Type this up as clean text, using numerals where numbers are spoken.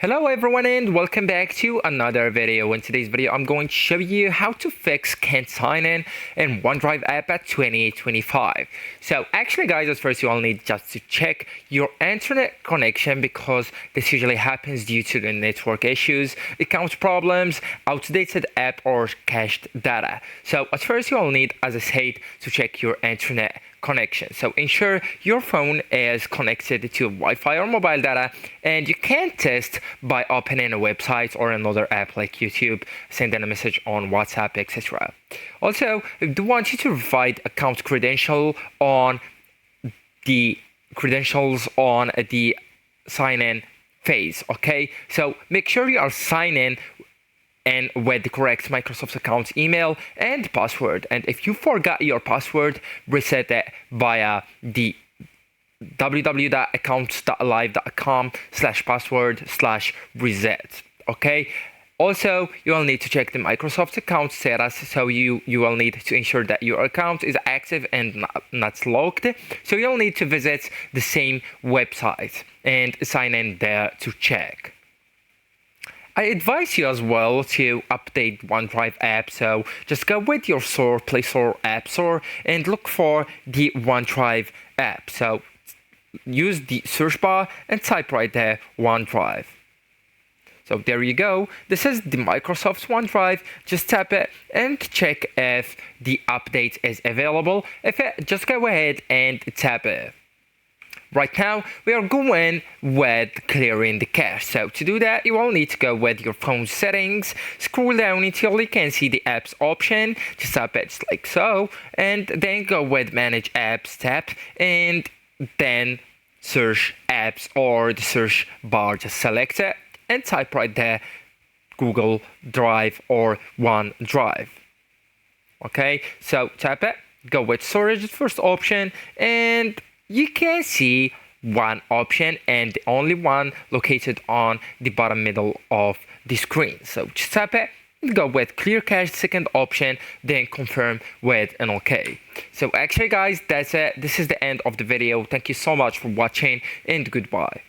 Hello everyone and welcome back to another video. In today's video I'm going to show you how to fix can't sign in OneDrive app at 2025. So actually guys, at first you all need just to check your internet connection because this usually happens due to the network issues, account problems, outdated app or cached data. So at first you all need, as I said, to check your internet connection. So ensure your phone is connected to Wi-Fi or mobile data, and you can test by opening a website or another app like YouTube, sending a message on WhatsApp, etc. Also, I do want you to provide account credentials on the sign-in phase. Okay, so make sure you are signing and with the correct Microsoft account email and password. And if you forgot your password, reset it via the www.accounts.live.com/password/reset. Okay. Also, you will need to check the Microsoft account status. So you will need to ensure that your account is active and not locked. So you'll need to visit the same website and sign in there to check. I advise you as well to update OneDrive app, so just go with your store, Play Store, App Store, and look for the OneDrive app. So use the search bar and type right there OneDrive. So there you go. This is the Microsoft OneDrive. Just tap it and check if the update is available. If it, just go ahead and tap it. Right now, we are going with clearing the cache. So to do that, you will need to go with your phone settings, scroll down until you can see the apps option, just tap it like so, and then go with manage apps tab, and then search apps or the search bar, just select it and type right there Google Drive or OneDrive. Okay, so tap it, go with storage, the first option, and you can see one option and the only one located on the bottom middle of the screen. So just tap it, go with clear cache, second option, then confirm with an OK. So actually guys, that's it. This is the end of the video. Thank you so much for watching and goodbye.